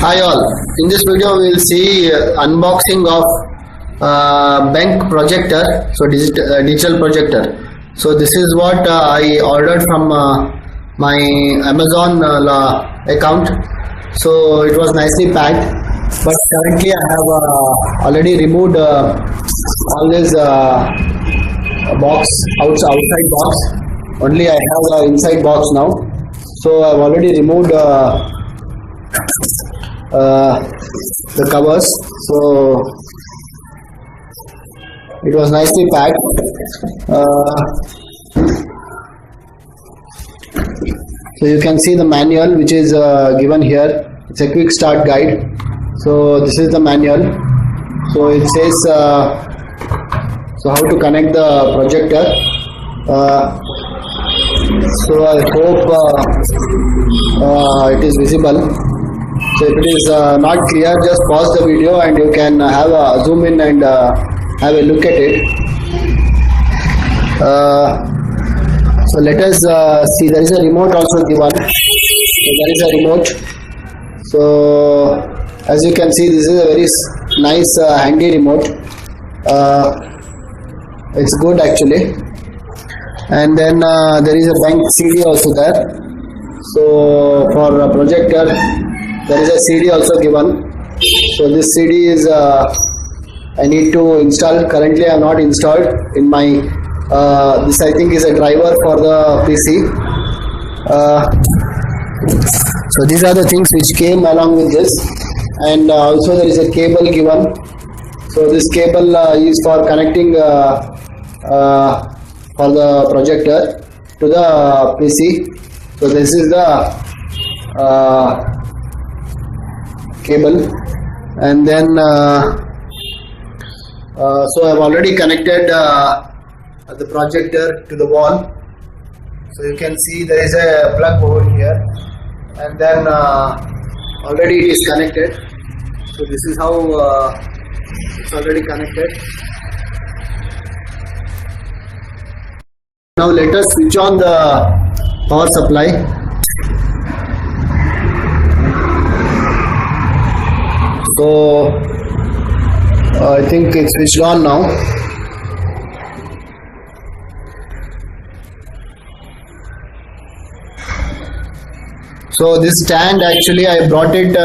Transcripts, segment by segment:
Hi all, in this video we will see unboxing of BenQ projector, so digital projector. So this is what I ordered from my Amazon account. So it was nicely packed, but currently I have already removed all this box, outside box. Only I have the inside box now. So I have already removed the covers, so it was nicely packed. So you can see the manual which is given here. It's a quick start guide. So this is the manual. So it says so how to connect the projector. So I hope it is visible. So if it is not clear, just pause the video and you can have a zoom in and have a look at it. So let us see, there is a remote also given. So there is a remote. So as you can see, this is a very nice handy remote. It's good actually. And then there is a BenQ CD also there. So for a projector, there is a CD also given. So this CD is I need to install. Currently I have not installed in my this I think is a driver for the PC. So these are the things which came along with this, and also there is a cable given. So this cable is for connecting for the projector to the PC. So this is the cable, and then so I have already connected the projector to the wall. So you can see there is a plug over here, and then already it is connected. So this is how it's already connected. Now let us switch on the power supply. So I think it's switched on now. So this stand actually I brought it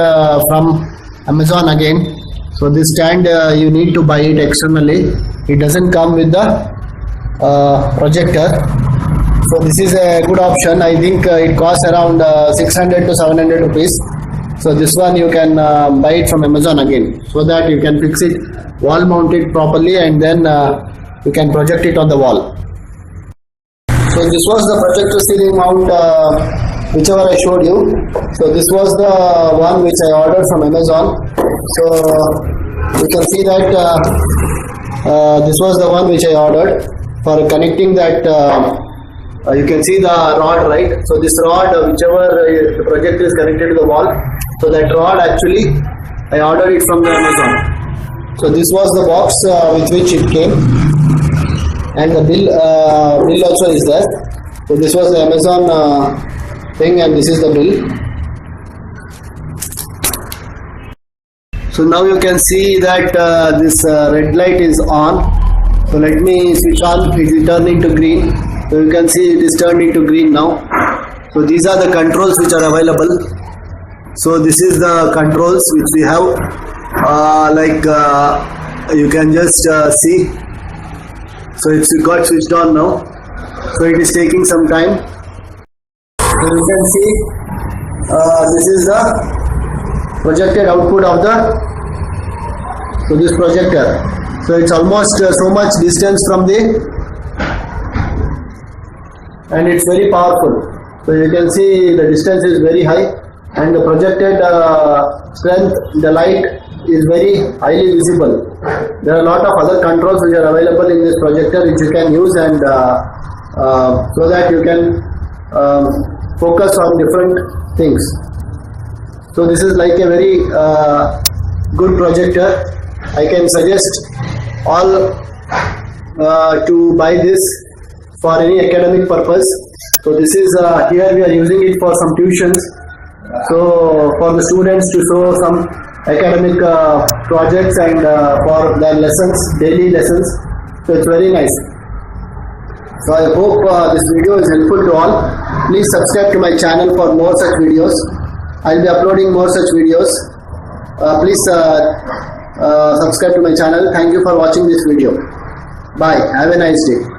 from Amazon again. So this stand you need to buy it externally. It doesn't come with the projector. So this is a good option. I think it costs around 600 to 700 rupees. So this one you can buy it from Amazon again, so that you can fix it wall mounted properly, and then you can project it on the wall. So this was the projector ceiling mount whichever I showed you. So this was the one which I ordered from Amazon. So you can see that this was the one which I ordered for connecting that. You can see the rod, right? So this rod, whichever the projector is connected to the wall, so that rod actually I ordered it from the Amazon. So this was the box with which it came, and the bill also is there. So this was the Amazon thing, and this is the bill. So now you can see that this red light is on. So let me switch on. It is turning to green. So you can see it is turned into green now. So these are the controls which are available. So this is the controls which we have. You can just see. So it's got switched on now. So it is taking some time. So you can see this is the projected output of this projector. So it's almost so much distance from and it's very powerful. So you can see the distance is very high, and the projected strength, the light is very highly visible. There are a lot of other controls which are available in this projector which you can use, and so that you can focus on different things. So this is like a very good projector. I can suggest all to buy this for any academic purpose. So this is here we are using it for some tuitions. So for the students to show some academic projects and for their lessons, daily lessons. So it's very nice. So I hope this video is helpful to all. Please subscribe to my channel for more such videos. I'll be uploading more such videos. Please subscribe to my channel. Thank you for watching this video. Bye. Have a nice day.